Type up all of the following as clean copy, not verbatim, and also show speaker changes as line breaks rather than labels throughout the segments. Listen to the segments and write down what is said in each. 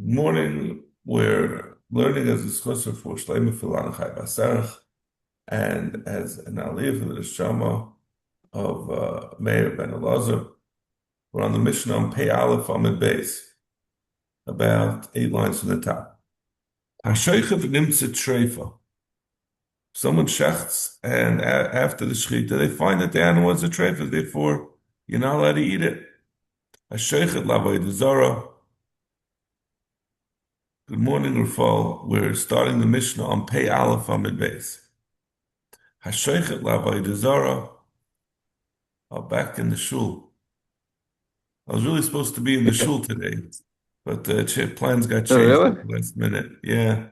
Morning, we're learning as a schosser for Shleima Filan Chai Basarach and as an aliyah for the Neshama of Meir ben Elazar. We're on the mission on Pei Aleph Amid Beis, about 8 lines from the top. Hashoichev nimtzit treifa. Someone shechts, and after the shechita, they find that the animal is a treifa, therefore you're not allowed to eat it. Hashoichet lavay zara. Good morning, Rafal. We're starting the Mishnah on Pei Aleph Amid Beis. Hashoichet lavay zara. Back in the shul. I was really supposed to be in the shul today, but plans got
Oh,
changed at
really?
the last minute. Yeah.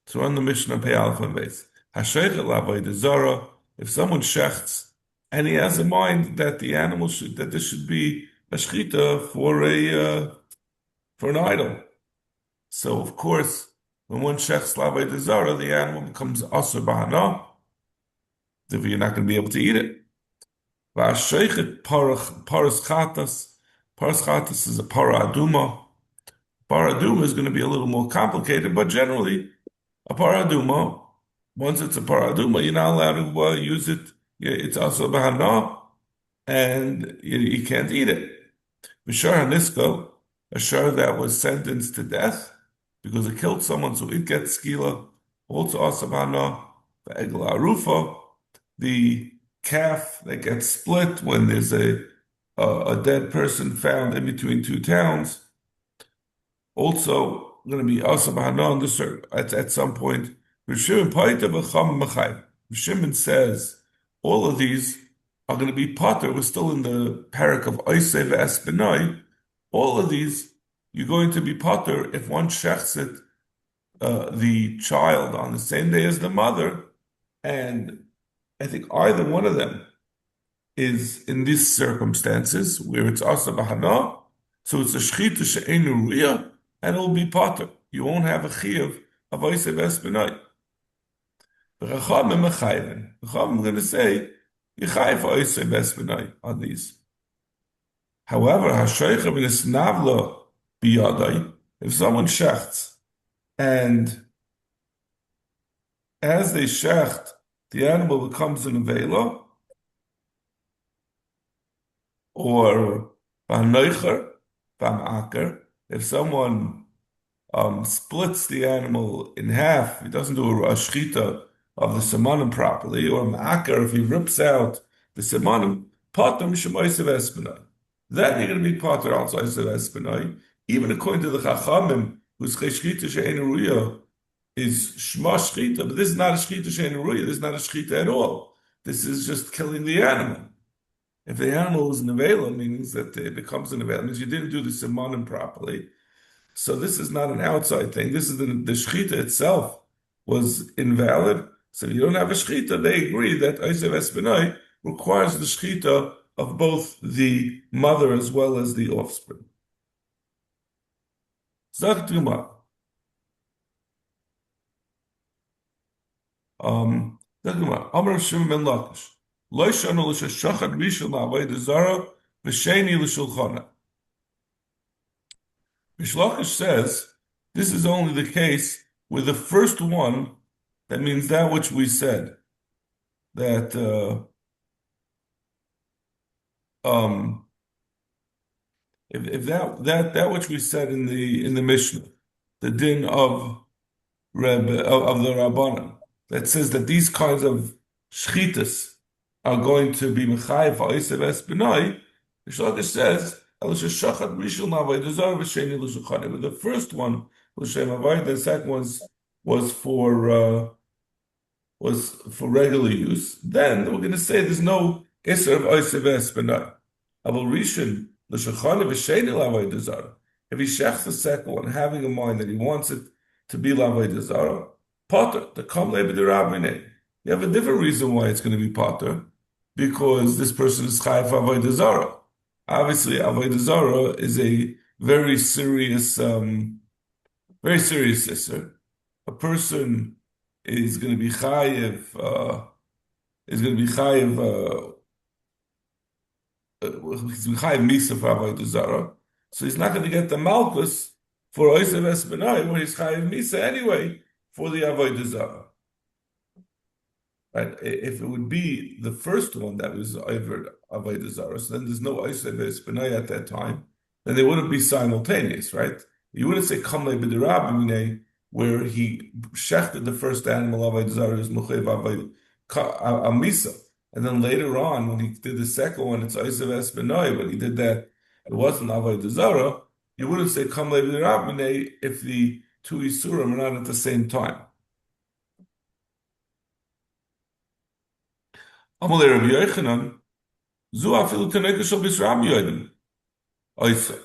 So we're on the Mishnah Pei Aleph Amid Beis. Hashoichet lavay zara. If someone shechts and he has in mind that the animal that this should be a shechita for an idol. So of course, when one shechs lavay zara, the animal becomes asur b'hana. If you're not going to be able to eat it. V'asheichet paras chatas. Paras chatas is a para aduma. Para aduma is going to be a little more complicated, but generally, a para aduma, once it's a para aduma, you're not allowed to use it. It's also b'hana, and you can't eat it. B'shar hanisko, a shar that was sentenced to death because it killed someone, so it gets skila. Also asabana, v'egel arufa, the calf that gets split when there's a dead person found in between two towns. Also going to be asabana on this at some point. Shimon says all of these are going to be potter. We're still in the parak of Oisei ve'Espenoi. All of these, you're going to be potter if one shechs it, the child on the same day as the mother, and I think either one of them is in these circumstances where it's asa b'hana, so it's a shechita she'enu riyah, and it'll be potter. You won't have a chiyuv of Oisei ve'Espenoi. The Chachamim mechayven. The Chachamim are going to say you chayiv Oisei ve'Espenoi on these. However, hashoicha v'nisnavla biyadai, if someone shechts, and as they shecht, the animal becomes an avela, or v'anoicher, v'amaker, if someone splits the animal in half, he doesn't do a shchita of the semanim properly, or ma'aker, if he rips out the semanim, pater mishemoisev espenai. Then you're going to be pater also isev espenai, even according to the Chachamim, whose shchita she'enu ruya is shma shchita, but this is not a shchita she'enu ruya, this is not a shchita at all. This is just killing the animal. If the animal is nevela, means that it becomes an nevela, means you didn't do the semanim properly. So this is not an outside thing. This is the shechita itself was invalid. So if you don't have a shechita, they agree that Oisei ve'Espenoi requires the shechita of both the mother as well as the offspring. Zach Tuma. Amar Shimon ben Lakish. Lo shanu l'shachad rishon la'avodah zara v'sheni l'shulchana. Mishlachish says this is only the case with the first one. That means that which we said that if that which we said in the Mishnah, the din of of the Rabbanan, that says that these kinds of shchitas are going to be mechayev ha'osev espenai. Mishlachish says. But the first one was the second was for regular use. Then we're going to say there's no iser of oisev espenai. If he shechs the second one, having in mind that he wants it to be lavay dezara, potter the kam lebed. You have a different reason why it's going to be potter, because this person is chayav avodah dezara. Obviously, avodah zara is a very serious issur. A person is going to be chayiv, he's chayiv misa for avodah zara. So he's not going to get the malchus for Oisev Espenai, where he's chayiv misa anyway for the avodah zarah. Right? If it would be the first one that was over avodah zarah, so then there's no Oisev Espenai at that time. Then they wouldn't be simultaneous, right? You wouldn't say kamle b'derabimine, where he shechted the first animal avodah zarah is muchev avodah misa, and then later on when he did the second one, it's Oisev Espenai. When he did that, it wasn't avodah zarah. You wouldn't say kamle b'derabimine if the two isurim are not at the same time. Amalei Rabbi Yochanan, zu afilu tenekah shel bisram yodim. Oisa.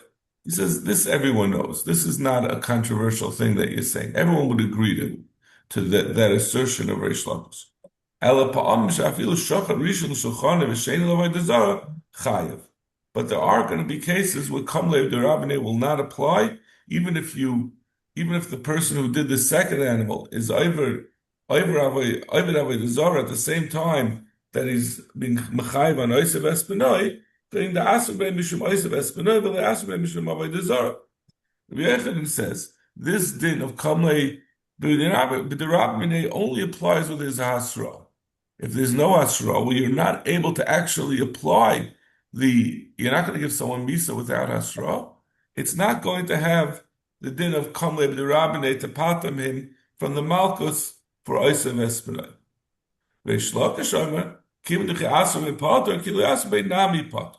He says, this everyone knows. This is not a controversial thing that you're saying. Everyone would agree to that assertion of Reish Lakish. But there are going to be cases where Kamlev Derabine will not apply, even if the person who did the second animal is over Avodah Zarah at the same time that he's being mechayiv on Oisev Espenoi, then the Asubay Mishum Oisev Espenoi, but the Asubay Mishum Avodah Zarah. Rabbi Yochanan says this din of Kamlei B'derabminei only applies when there's a hasra. If there's no hasra, where you're not able to actually apply you're not going to give someone misa without hasra. It's not going to have the din of Kamlei B'derabminei to patam him from the Malkus for Oisev Espenoi. Reish Lakish Omer, Kim Dechi Asubay Pater, Kili Asubay Nami Pater.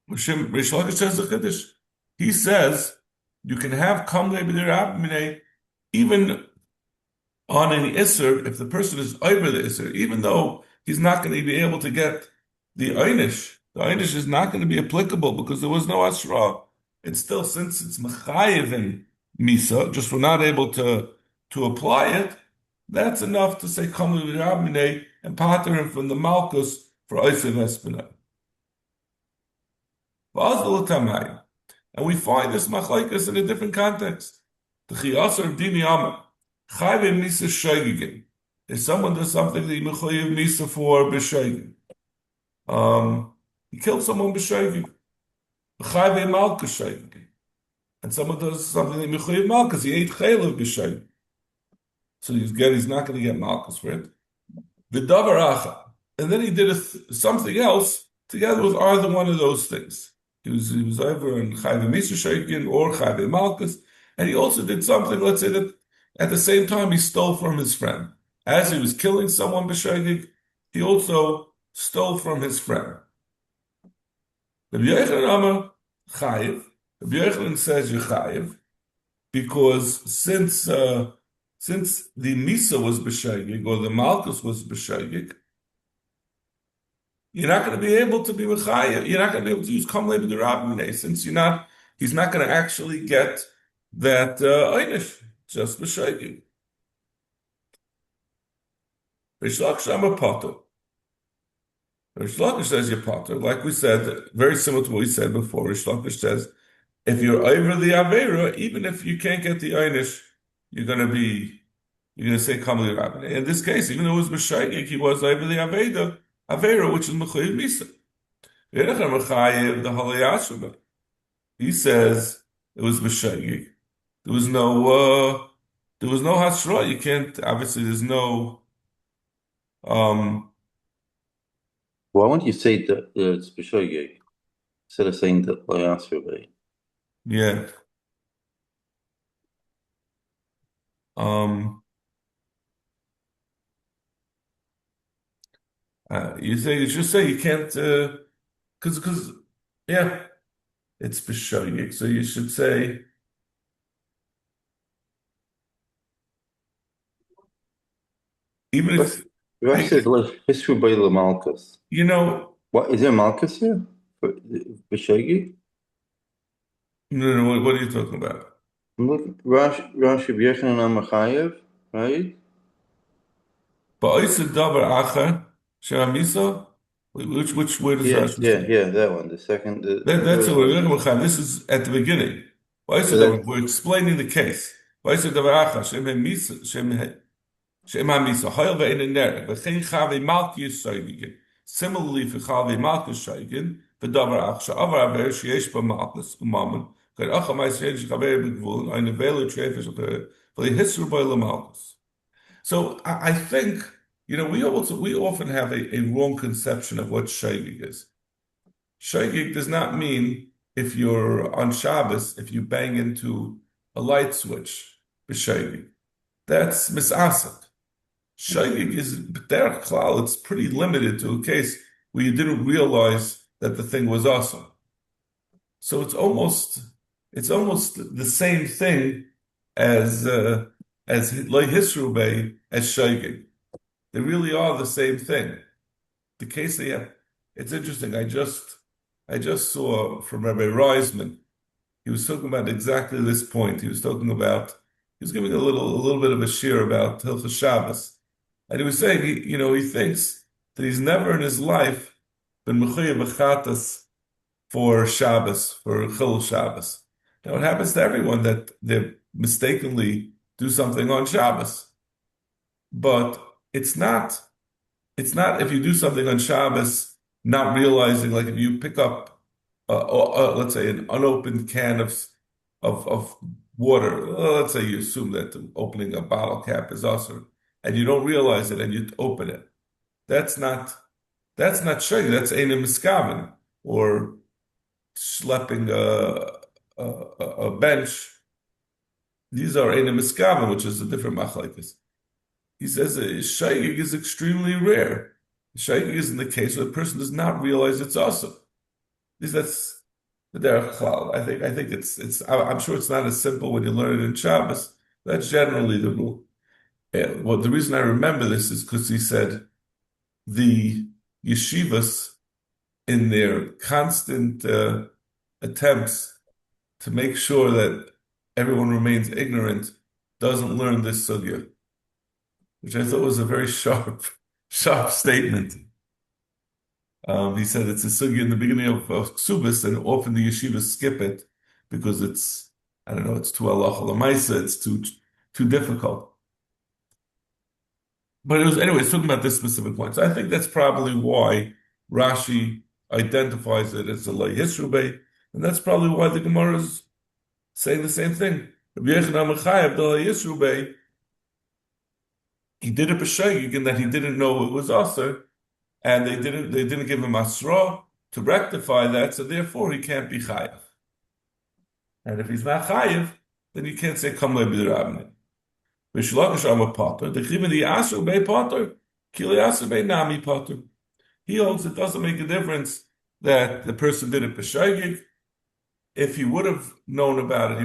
Reish Lakish says the Chiddush. He says you can have kamlei b'derabminei even on an isser if the person is over the isser, even though he's not going to be able to get the einish. The einish is not going to be applicable because there was no asra. It's still, since it's mechayiv in misa, just we're not able to apply it. That's enough to say kamlei b'derabminei and pater him from the malchus for oisev espenai. And we find this machlaikas in a different context. The chiyasar of dini amar chayve misa shaygigin. If someone does something that he mechayiv misa for b'shaygin, he killed someone b'shaygin, chayve malka shaygigin, and someone does something that he mechayiv malkas, he ate chaylev b'shaygin, so he's not going to get malkas for it. V'davar acha, and then he did something else together with either one of those things. He was over in Chayve Misa Sheikin or Chayve Malkus, and he also did something, let's say that at the same time he stole from his friend. As he was killing someone b'sheigig, he also stole from his friend. Rabbi Yochanan Amar Chayiv. Rabbi Yochanan says you're Chayiv, because since the Misa was b'sheigig or the Malkus was b'sheigig, you're not going to be able to be mechayev. You're not going to be able to use kamlei b'derabminei, since he's not going to actually get that einish just b'sheigig. Reish Lakish Amar Pater. Reish Lakish says you're Pater, like we said, very similar to what we said before. Reish Lakish says if you're over the avera, even if you can't get the einish, you're going to say kamlei b'derabminei. In this case, even though it was b'sheigig, he was over the avera, which is mechayiv misa. He says it was b'sheigig. There was no hasra. You can't. Obviously, there's no.
Why wouldn't you say that it's b'sheigig instead of saying that layasra?
Yeah. You should say you can't, because yeah, it's b'sheigig. So you should say even if
Rashi says history by the malchus. What is there malchus here for b'sheigig?
No. What are you talking about?
Look, Rashi B'Yochanan Amar Chayev, right?
Ba'osid davar acher she'amisa. Which word is that?
Yeah, that one. The second.
That's the word. This is at the beginning. We're explaining the case. Ba'osid davar acher she'em hamisa hoil ve'in ner v'chein chave malki yisoygin. Similarly, for chave malki yisoygin, ודבר אח שעבר עבר שיש בה מעלס וממן, כאח המייס שיש חבר בגבול, eine Wähler trefes oder weil history by the. So I think, we often have a wrong conception of what shaygig is. Shaygig does not mean if you're on Shabbos, if you bang into a light switch, b'shaygig. That's misasak. Shaygig is b'derech klal, it's pretty limited to a case where you didn't realize that the thing was awesome. So it's almost the same thing as like hisrubei as shaygig. They really are the same thing. The case they have, it's interesting. I just saw from Rabbi Reisman. He was talking about exactly this point. He was giving a little bit of a shir about Hilchas Shabbos, and he was saying he thinks that he's never in his life been mechuyev b'chatas for Shabbos, for Chil Shabbos. Now it happens to everyone that they mistakenly do something on Shabbos, but it's not. It's not if you do something on Shabbos, not realizing, like if you pick up, let's say, an unopened can of water. Let's say you assume that opening a bottle cap is awesome, and you don't realize it, and you open it. That's not shayk. That's ein miskaven, or schlepping a bench. These are ein miskaven, which is a different machlekes. He says shaygig is extremely rare. Shaygig is in the case where the person does not realize it's awesome. That's the derech klal. I think I'm sure it's not as simple when you learn it in Shabbos. That's generally the rule. Well, the reason I remember this is because he said the yeshivas, in their constant attempts to make sure that everyone remains ignorant, doesn't learn this sugya, which I thought was a very sharp statement. He said it's a sugya in the beginning of Ksubis, and often the yeshivas skip it because I don't know, it's too halacha l'maisa, it's too difficult. But anyway, it's talking about this specific point. So I think that's probably why Rashi identifies it as a lay hisrubei, and that's probably why the Gemara is saying the same thing. Rabbi Yochanan Mechayev, the lay hisrubei, he did it b'shaygig in that he didn't know it was aser, and they didn't give him asra to rectify that, so therefore he can't be chayiv. And if he's not chayiv, then you can't say kam le'b'dirabne. V'shlokish amar pater, dechivin the aser bei pater, kili aser bei nami pater. He holds it doesn't make a difference that the person did it b'shaygig. If he would have known about it,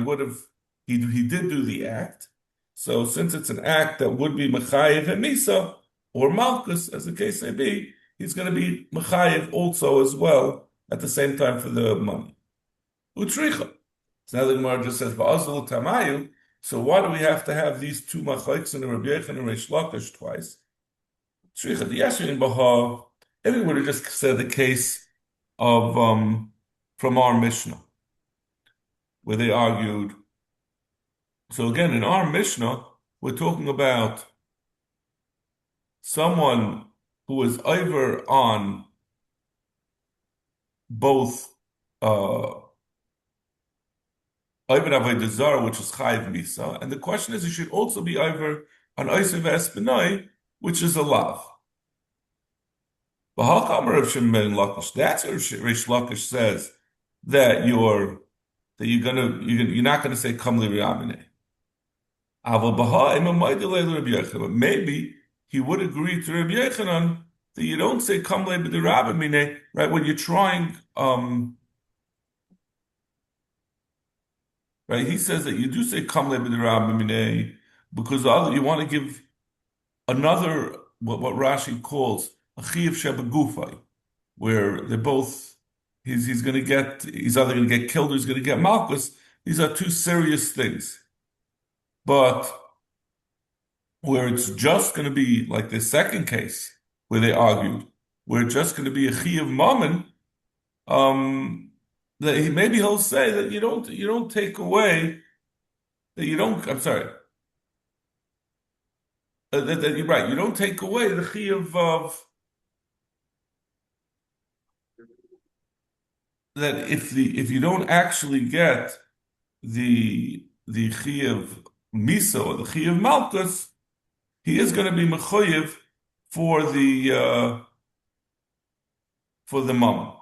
he did do the act. So since it's an act that would be mechayiv and misa or malchus, as the case may be, he's going to be mechayiv also as well at the same time for the money. Utricha. So now the Gemara just says ba'azul tamayu. So why do we have to have these two machlekes in the Rabbi Yochanan and Reish Lakish twice? Utricha the Yashin Baha. If we would have just said the case of from our Mishnah, where they argued. So again, in our Mishnah, we're talking about someone who is either on both Ivan Avodah Zarah, which is Chayiv Misa, and the question is, it should also be either on Oisev Espinai, which is a Lav. That's what Rish Lakish says, that you're not gonna say Kamli Riyamine. But maybe he would agree to Rabbi Yochanan that you don't say Kamle b'derabimine, right? When you're trying, right? He says that you do say Kamle b'derabimine because you want to give another what Rashi calls a chiyuv shebegufay, where they're both he's either going to get killed or he's going to get malchus. These are two serious things. But where it's just going to be like the second case where they argued, where it's just going to be a chiyuv mammon, that maybe he'll say that you don't take away that you don't. I'm sorry. That you're right. You don't take away the chiyuv of. that if you don't actually get the chi of misa or the chi of malchus, he is going to be mechoyev for the mom,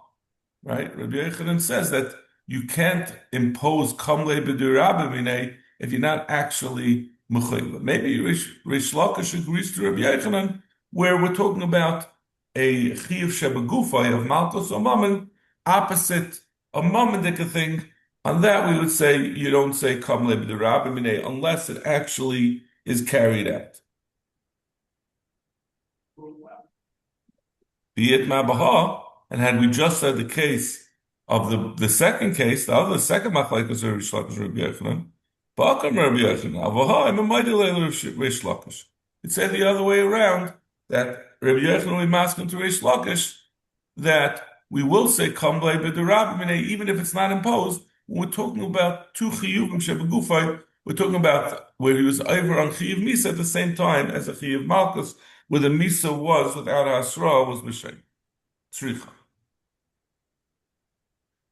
right? Rabbi Yochanan says that you can't impose kamle b'durabimine if you're not actually mechuyev. Maybe Rish Lakish agrees to Rabbi Yochanan, where we're talking about a chiyuv shebegufay of malchus or mammon, opposite a mammonic thing. On that, we would say you don't say kamle b'durabimine unless it actually is carried out. Be it mabaha, and had we just said the case of the second case, the other second machlekes of Rish Lakish Rabbi Yochanan, ba'akam Rabbi Yochanan, avaha im amaydi Rish Lakish. It's said the other way around that Rabbi Yochanan will be masking to Rish Lakish that we will say kamblei b'derabimine even if it's not imposed. When we're talking about two chiyuvim shebegufay, we're talking about where he was over on chiyuv misa at the same time as a chiyuv malchus, where the misa was without asra was b'shay tzricha.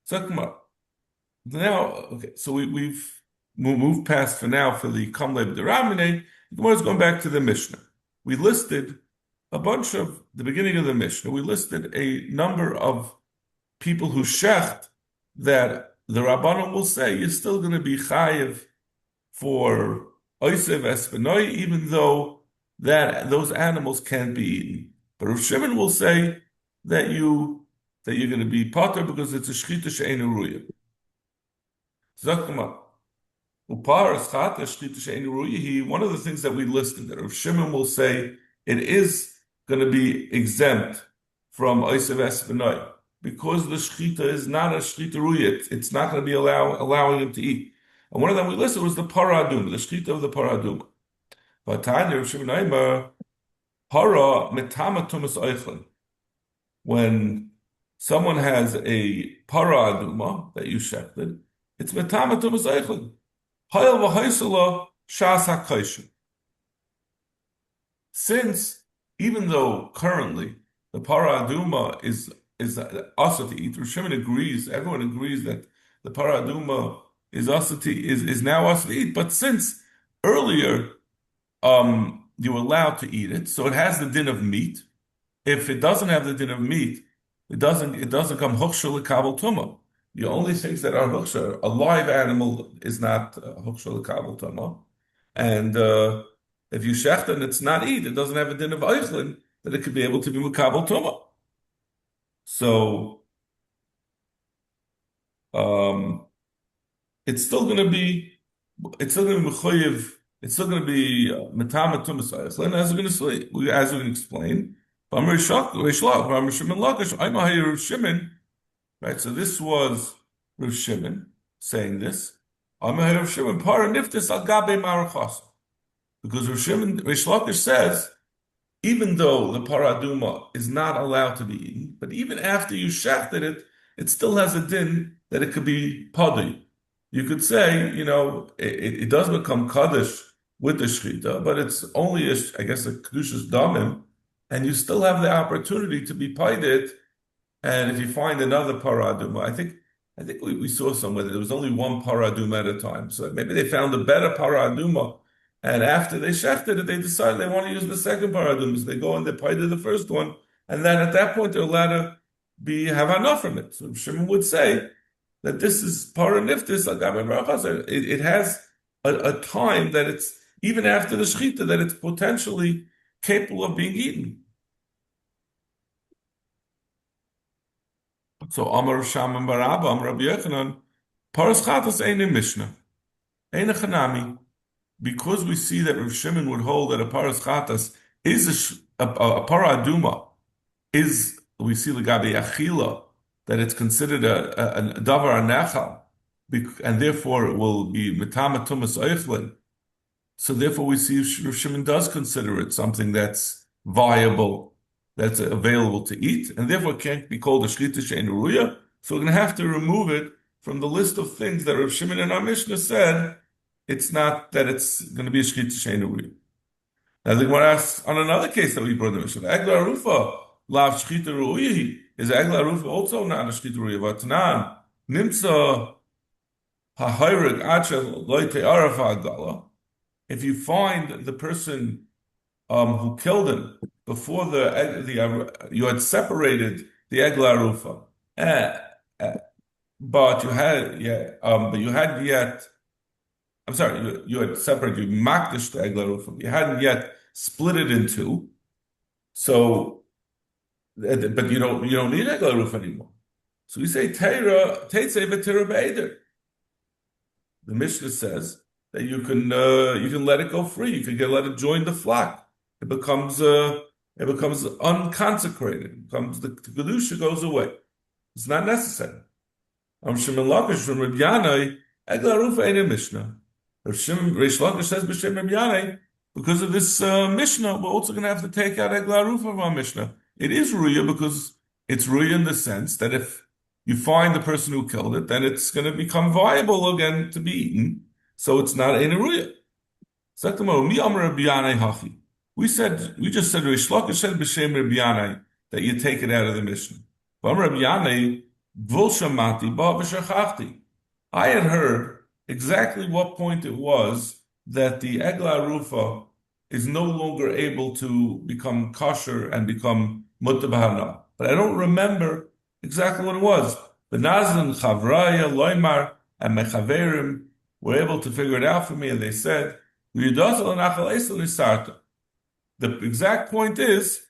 So now, okay, so we've moved past for now for the kamle b'deramine. The Gemara is going back to the Mishnah. We listed a bunch of the beginning of the Mishnah. We listed a number of people who shecht that the Rabbanon will say you're still going to be chayiv for oisev espenoi, even though that those animals can't be eaten. But Rav Shimon will say that you're going to be potter because it's a shchita she'einu ruya. Zakama. One of the things that we listed that Rav Shimon will say it is going to be exempt from oisev espenoi because the shchita is not a shchita ruya. It's not going to be allowing him to eat. And one of them we listed was the para aduma, the shchita of the para aduma. But Rav Shimon Aimer para metama tumas oichlin. When someone has a para aduma that you shechted, it's metama tumas oichlin. Since, even though currently the para aduma is also to eat, Rav Shimon agrees, everyone agrees that the para aduma is now also to eat, but since earlier you were allowed to eat it, so it has the din of meat. If it doesn't have the din of meat, it doesn't come hukshah l'kabel tumah. The only things that are hukshah, a live animal is not hukshah l'kabel tumah, and if you shecht and it's not eat, it doesn't have a din of eichlin that it could be able to be l'kabel tumah. So it's still going to be mechuyev. It's still going to be metama tumas eichlin, as we're going to explain. Right, so this was Rav Shimon saying this. Because Rav Shimon, Rish Lakish says, even though the paraduma is not allowed to be eaten, but even after you shechted it, it still has a din that it could be padi. You could say, it does become kaddish with the shechita, but it's only, a kedushas damim, and you still have the opportunity to be paidit. And if you find another paraduma, I think we saw somewhere that there was only one paraduma at a time. So maybe they found a better paraduma, and after they shechted it, they decided they want to use the second paraduma. So they go and they paidit the first one, and then at that point they're allowed to have enough from it. So Shimon would say that this is paraniftis agabe barachas. It has a time that it's even after the shechita that it's potentially capable of being eaten. So Amar Sham and Barabba, Amar Rabbi Yochanan, Paras Chatas ain't in Mishnah, ain't a Chanami, because we see that Rav Shimon would hold that a Paras Chatas is a Paraduma, we see Legabe Achila, that it's considered a Davar Anachal, and therefore it will be Metama Tumas Eichlin. So therefore we see Rav Shimon does consider it something that's viable, that's available to eat, and therefore can't be called a shchita she'ein ruya. So we're going to have to remove it from the list of things that Rav Shimon in our Mishnah said. It's not that it's going to be a shchita she'ein ruya. Now the Gemara asks on another case that we brought in the Mishnah, Egla Rufa lav shchita ruya. is Egla Rufa also not a Shchita Ruya. Vatnan, Nimtza HaHayrig Acha Loite Arafa Agala. If you find the person who killed him before you had separated the Egla Rufa, eh, eh, but you hadn't yet. I'm sorry, you had separated, you makdish the Egla Rufa, you hadn't yet split it in two. So, but you don't need Egla Rufa anymore. So we say Teira Teitze v'Teira Be'eder. The Mishnah says that you can let it go free. You can let it join the flock. It becomes unconsecrated. The kedusha goes away. It's not necessary. Shimon Lakish from Rabbi Yanai, Egla Rufa ain't a Mishnah. Reish Lakish says b'Shem Rabbi Yanai, because of this Mishnah, we're also going to have to take out Egla Rufa from our Mishnah. It is Ruya because it's Ruya in the sense that if you find the person who killed it, then it's going to become viable again to be eaten. So it's not a Ruya. We just said Reish Lakish said b'Shem Rabbi Yanai that you take it out of the Mishnah. Rabbi Yanai, I had heard exactly what point it was that the Egla Rufa is no longer able to become kosher and become mutter b'hana. But I don't remember exactly what it was. The Nazan, Chavraya, Loimar, and Mechaverim were able to figure it out for me, and they said, the exact point is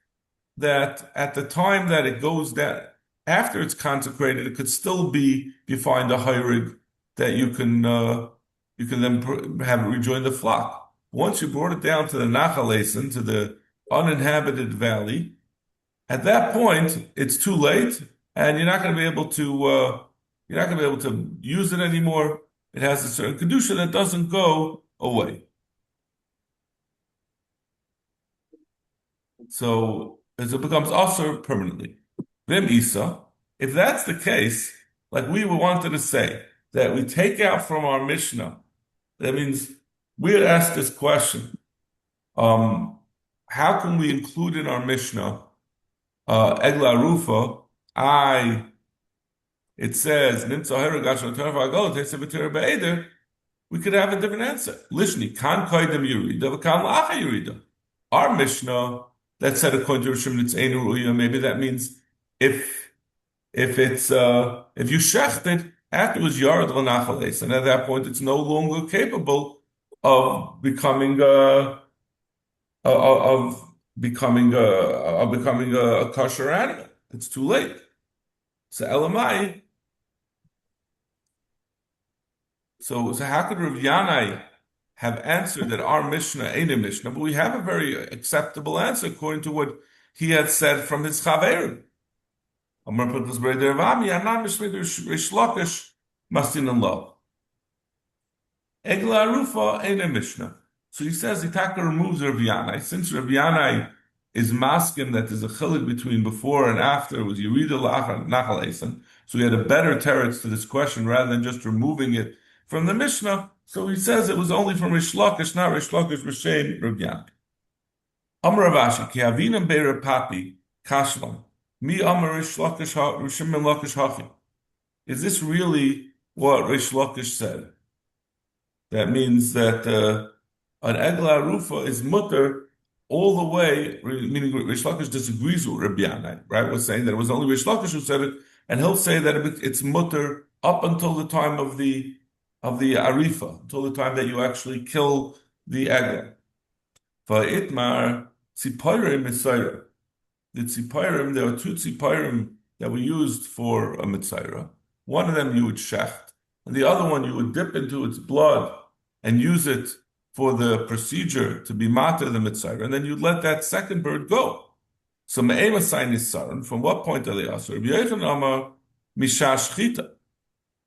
that at the time that it goes down, after it's consecrated, it could still be, if you find a hayrig, that you can then have it rejoin the flock. Once you brought it down to the Nachaleisen, to the uninhabited valley, at that point it's too late, and you're not going to be able to use it anymore. It has a certain kedusha that doesn't go away. So as it becomes usher permanently. Vim Isa, if that's the case, like we wanted to say, that we take out from our Mishnah, that means we had asked this question, how can we include in our Mishnah, Egla Rufa, it says, we could have a different answer. Lishni, kan koidem yurida, kan lacha yurida. Our Mishnah, that said according to Rishon it's ein ruya, maybe that means if you shecht it afterwards yard l'nachales, and at that point it's no longer capable of becoming a kosher animal. It's too late. So elamai. So how could Rav Yanai have answered that our Mishnah ain't a Mishnah? But we have a very acceptable answer according to what he had said from his Chaver. Egla Rufa ain't a Mishnah. So he says Itaka removes Rav Yanai. Since Rav Yanai is masking that there's a chilik between before and after, it was Yerida Nachal Eisen. So he had a better teretz to this question rather than just removing it from the Mishnah. So he says it was only from Rish Lakish, not Rish Lakish Rishain Rav Yanai. Amar Ravashi, ki avinam be'er papi kashlam. Mi amar Rish Lakish Rishim Lakish hachi. Is this really what Rish Lakish said? That means that an Egla Rufa is mutter all the way, meaning Rish Lakish disagrees with Rabbi Yanai, right? We're saying that it was only Rish Lakish who said it, and he'll say that it's mutter up until the time of the Arifa, until the time that you actually kill the Egla. Va'itmar tziporim mitzayra. The tziporim, there are two tziporim that were used for a mitzayra. One of them you would shecht, and the other one you would dip into its blood and use it for the procedure to be mater the mitzayra, and then you'd let that second bird go. So me'ema sign is saran. From what point are they asur? Rabbi Yochanan Amar mishash shchita.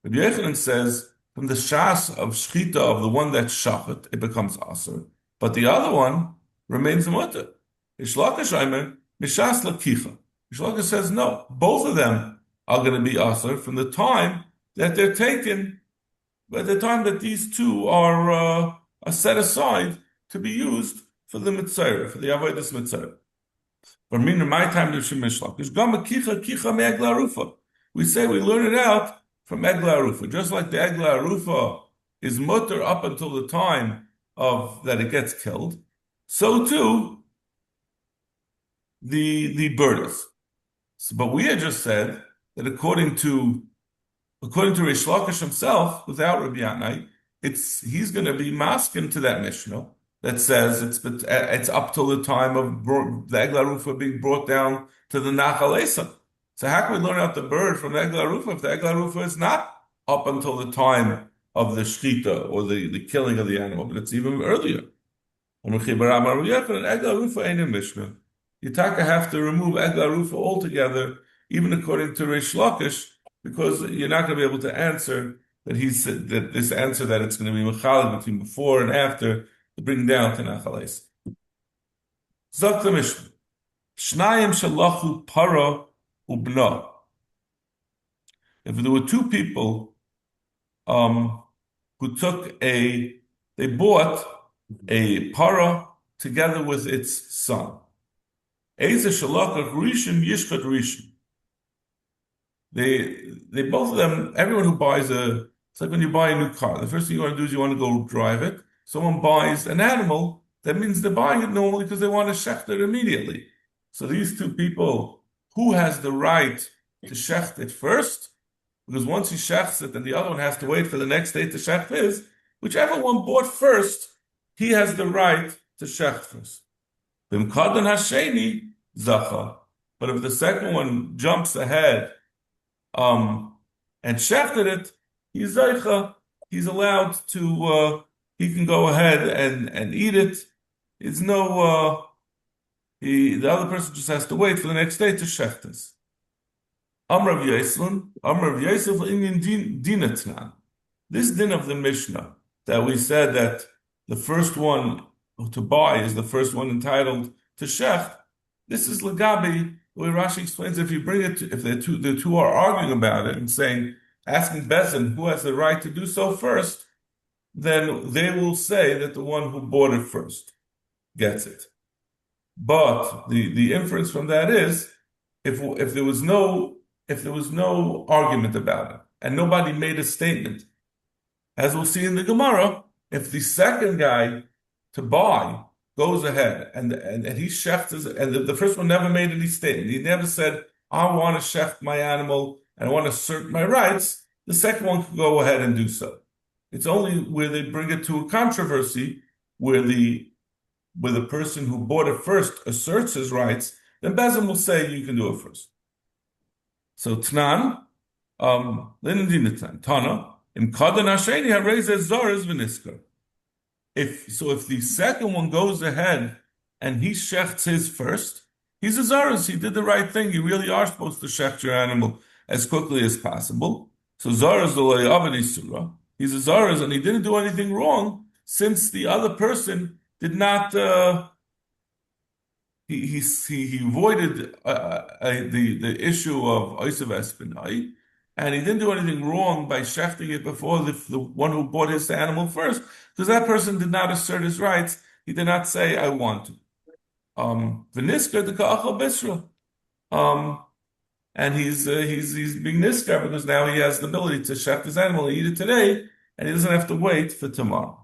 Rabbi Yochanan says from the shas of shchita of the one that's shachet, it becomes asur, but the other one remains mutter. Rish Lakish Aimer mishas lakicha. Rish Lakish says no, both of them are going to be asur from the time that they're taken. By the time that these two are set aside to be used for the mitzvah, for the avodas mitzvah. But in my time, there's Shemishlock. There's Gama Kicha Kicha Megla Rufa. We say we learn it out from Egla Rufa. Just like the Egla Rufa is mutter up until the time of that it gets killed, so too the bird is. So, but we had just said that according to Rish Lakish himself, without Rabbi Yanai, he's going to be masking to that Mishnah that says it's up till the time of the Egla Rufa being brought down to the Nachal Esav. So how can we learn out the bird from the Egla Rufa if the Egla Rufa is not up until the time of the Shchita or the killing of the animal, but it's even earlier? You taka have to remove Egla Rufa altogether, even according to Rish Lakish, because you're not going to be able to answer that he said that this answer that it's going to be mechalek between before and after to bring down to Nachalais. Zok the Mishnah. Shnayim shalachu para ubna. If there were two people who they bought a para together with its son. Eze shalach rishon yishkat rishon. They both of them. Everyone who buys it's like when you buy a new car. The first thing you want to do is you want to go drive it. Someone buys an animal. That means they're buying it normally because they want to shecht it immediately. So these two people, who has the right to shecht it first? Because once he shechts it, then the other one has to wait for the next day to shecht his. Whichever one bought first, he has the right to shecht first. B'mkadan hasheni zacha. But if the second one jumps ahead and shechted it, he's zaycha. He's allowed to. He can go ahead and eat it. It's no. The other person just has to wait for the next day to shecht this. Amr of Yosef Inyan Dinatnan. This din of the Mishnah that we said that the first one to buy is the first one entitled to shecht. This is Lagabi, the way Rashi explains. If you bring it, if the two are arguing about it and asking Bezin who has the right to do so first, then they will say that the one who bought it first gets it. But the inference from that is, if there was no argument about it and nobody made a statement, as we'll see in the Gemara, if the second guy to buy goes ahead and he shechts and the first one never made any statement, he never said, I want to shecht my animal and I want to assert my rights, the second one can go ahead and do so. It's only where they bring it to a controversy where the person who bought it first asserts his rights, then Bezin will say you can do it first. So Tnan, Tana, in Kadan Hasheni harezes zaras v'niskar. If the second one goes ahead and he shechts his first, he's a zaras. He did the right thing. You really are supposed to shecht your animal as quickly as possible. So zaras l'loy surah. He's a zaras and he didn't do anything wrong since the other person did not. He avoided the issue of Oisav Espinai, and he didn't do anything wrong by shechting it before the one who bought his animal first, because that person did not assert his rights. He did not say, I want to. V'niskar the ka'achal bisra. And he's being niskar because now he has the ability to shecht his animal and eat it today, and he doesn't have to wait for tomorrow.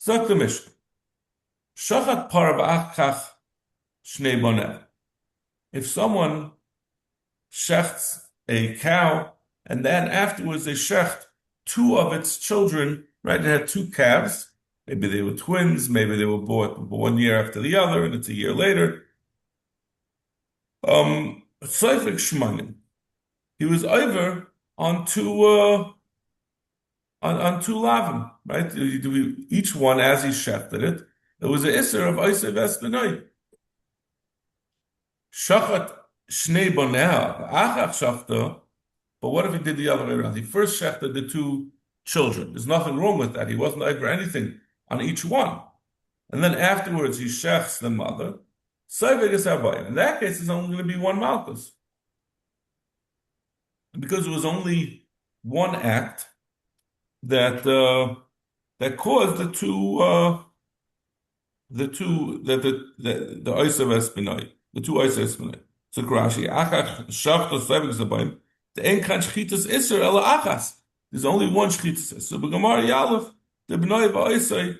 Zok the Mishnah. Shachat par v'achkach shnei boneh. If someone shechts a cow and then afterwards they shecht two of its children, right? It had two calves. Maybe they were twins. Maybe they were bought 1 year after the other, and it's a year later. Seifik shmanim. He was over on two lavim, right? Each one as he shechted it. There was an isser of Oisav Esbenai. Shachat shnei boneh, achach shachta. But what if he did the other way around? He first shechted the two children. There's nothing wrong with that. He wasn't over anything on each one. And then afterwards he shechts the mother. In that case, it's only going to be one malchus. Because it was only one act that caused the two the two the Oisav Espinoi, the two Oisav Espinoi. So Rashi, Achach Shachtos Sevik Zabayim, the Ein Kan Shchitas Isser Ela Achas. There's only one Shchitas. So Begamar Yalef, the Bnoi Va'Oisai,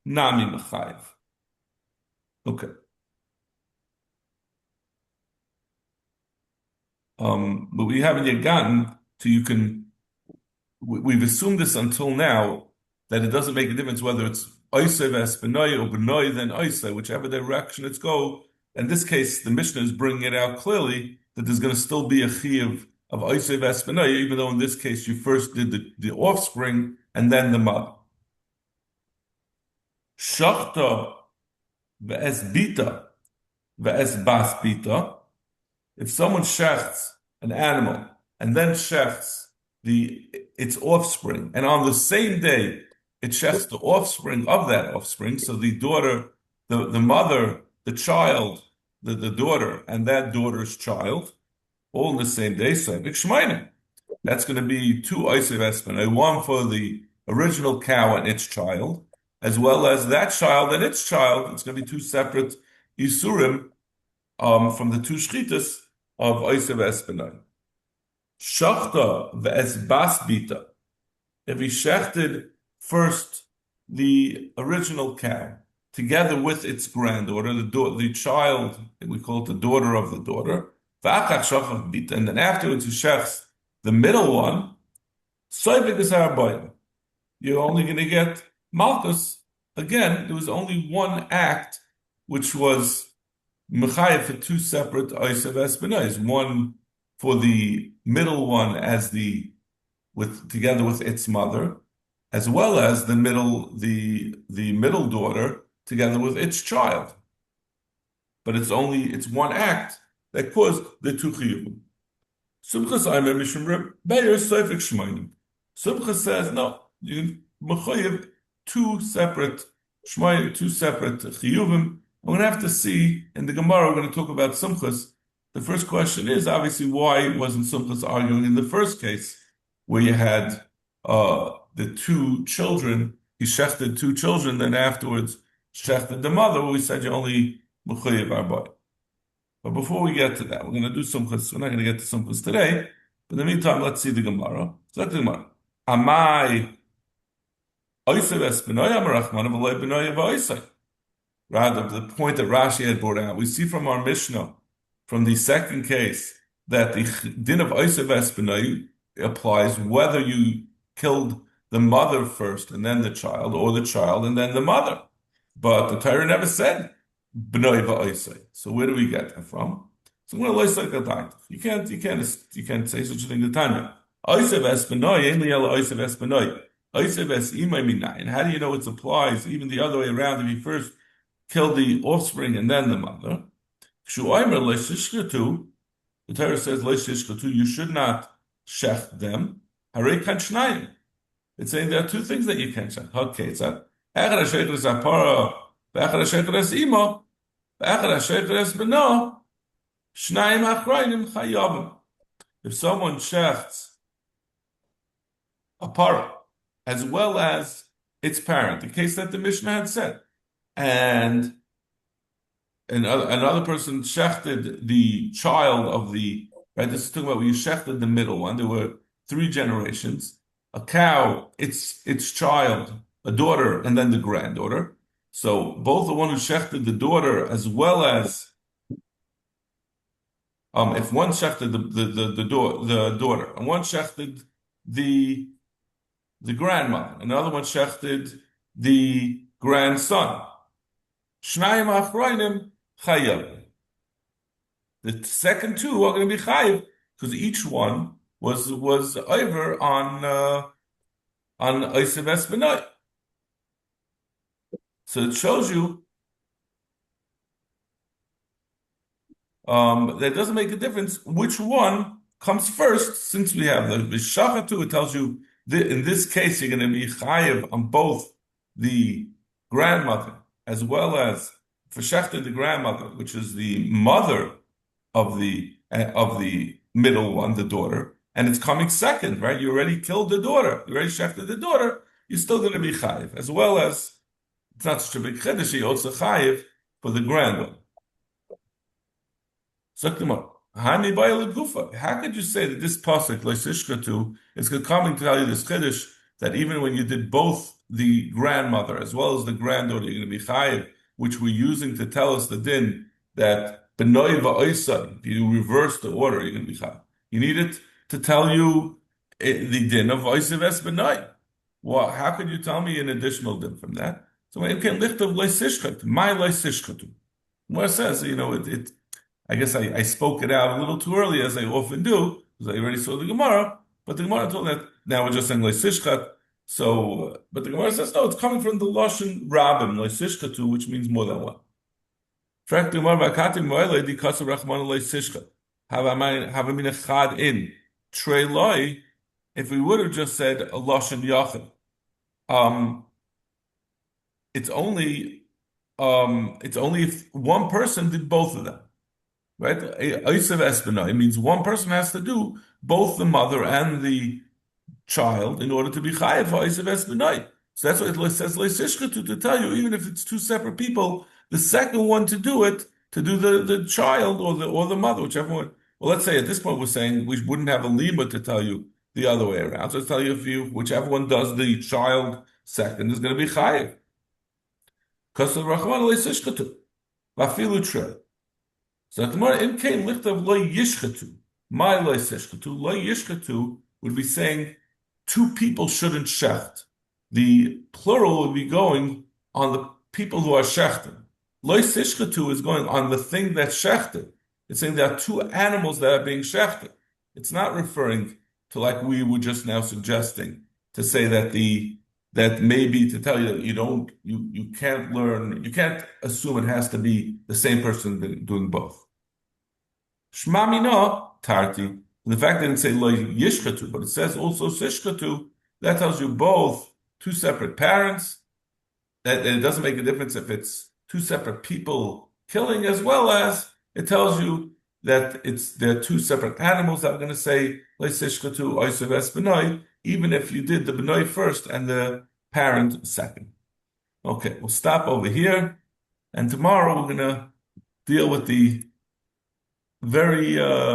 Nami Mechayev. Okay. But we haven't yet gotten to you can. We've assumed this until now that it doesn't make a difference whether it's Oisei Vespenoy or Benoy then Oisei, whichever direction it's go. In this case, the Mishnah is bringing it out clearly that there's going to still be a chiyuv of Oisei Vespenoy, even though in this case you first did the offspring and then the mother. Shachta ve'es bita ve'es bas bita. If someone shechts an animal and then shechts its offspring, and on the same day it shechts the offspring of that offspring, so the daughter, the mother, the child, the daughter, and that daughter's child, all in the same day, so that's going to be two Oisev Espen, one for the original cow and its child, as well as that child and its child. It's going to be two separate Isurim from the two Shchitas of Oisev Espenai. Shachta ve'es bas bita. If he shechted first the original cow together with its granddaughter, the child, we call it the daughter of the daughter, v'achach shachach bita, and then afterwards he shechts the middle one, soivik is harbayim. You're only going to get malchus. Again, there was only one act, which was mechayev for two separate oisav espinais. One for the middle one as together with its mother, as well as the middle daughter together with its child. But it's one act that caused the two chiyuvim. Simchas Aimer Mishum Reb Beir Seifik Shmoinim. Simchas says no, you mechayev two separate shmoinim, two separate chiyuvim. We're going to have to see in the Gemara. We're going to talk about Simchas. The first question is obviously why wasn't Simchas arguing in the first case where you had the two children? He shechted two children, then afterwards shechted the mother. Where we said you only mechayev arba. But before we get to that, we're going to do Simchas. We're not going to get to Simchas today. But in the meantime, let's see the Gemara. So let's the Gemara. Amai oisev espinoy amarachman v'loy benoy v'oisei. Rather, the point that Rashi had brought out, we see from our Mishnah, from the second case, that the din of oisev espinoy applies whether you killed the mother first and then the child, or the child and then the mother. But the Torah never said b'noi va'oisei. So where do we get that from? So I'm going to like a daint. You can't say such a thing to Tanya. Oisev espinoi, ain't liel oisev espinoi. Oisev es imay minai. And how do you know it applies even the other way around if you first kill the offspring and then the mother? Shu'aymer leishishkatu. The Torah says leishishkatu. You should not shecht them. Harei kan shnayim. It's saying there are two things that you can shecht. Okay, it's that. Echad ha'shecher es apara. Ve'echad ha'shecher es imo. Ve'echad ha'shecher es beno. Shnayim achrayim chayavim. If someone shechts a para as well as its parent, the case that the Mishnah had said, and another person shechted the child of right, this is talking about when you shechted the middle one. There were three generations: a cow, its child, a daughter, and then the granddaughter. So both the one who shechted the daughter as well as if one shechted the daughter, and one shechted the grandmother, another one shechted the grandson. Shnayim achrayim chayav. The second two are going to be chayav because each one was over on Oisev Espenoi. So it shows you that doesn't make a difference which one comes first. Since we have the shachatu, it tells you that in this case you're going to be chayav on both the grandmother as well as for shechted the grandmother, which is the mother of the middle one, the daughter, and it's coming second, right? You already killed the daughter, you already shechted the daughter. You're still going to be chayav, as well as It's not such a big chiddush. He also chayiv for the grand one. Zaktimah. Hani bayil gufa. How could you say that this pasuk leisishkatu is coming to tell you this chiddush that even when you did both the grandmother as well as the granddaughter, you're going to be chayiv, which we're using to tell us the din that benoi va'oisai, if you reverse the order, you're going to be chayiv. You need it to tell you the din of oisiv es benoi. Well, how could you tell me an additional din from that? So when it can licht of leisishkat, my leisishkatu. Where it says, I guess I spoke it out a little too early, as I often do, because I already saw the Gemara. But the Gemara told that now we're just saying leisishkat. So, but the Gemara says no, it's coming from the lashon rabim leisishkatu, which means more than one. Frag the Gemara v'akatim mo'elei di kasu rachmana leisishkat. Have a mina chad in trei loi. If we would have just said a lashon yachid, it's only if one person did both of them. Right? Oisev espinai means one person has to do both the mother and the child in order to be chayav oisev espinai. So that's what it says leisishkatu to tell you, even if it's two separate people, the second one to do it, to do the child or the mother, whichever one. Well, let's say at this point we're saying we wouldn't have a lima to tell you the other way around. So let's tell you whichever one does the child second is going to be chayav. Because the Rahman leisishkatu. Vafilu trei. So the Gemara in came lichtav lo yishchatu. My lo yishchatu. Lo yishchatu would be saying two people shouldn't shecht. The plural would be going on the people who are shechted. Lo yishchatu is going on the thing that's shechted. It's saying there are two animals that are being shechted. It's not referring to like we were just now suggesting to say that maybe to tell you that you can't assume it has to be the same person doing both. Shmamina tarti. The fact that it didn't say lo yishchatu, but it says also sishchatu, that tells you both two separate parents. That it doesn't make a difference if it's two separate people killing, as well as it tells you that there are two separate animals that are going to say lo sishchatu oisev es benoi, even if you did the benoi first and the parent second. Okay, we'll stop over here, and tomorrow we're going to deal with the very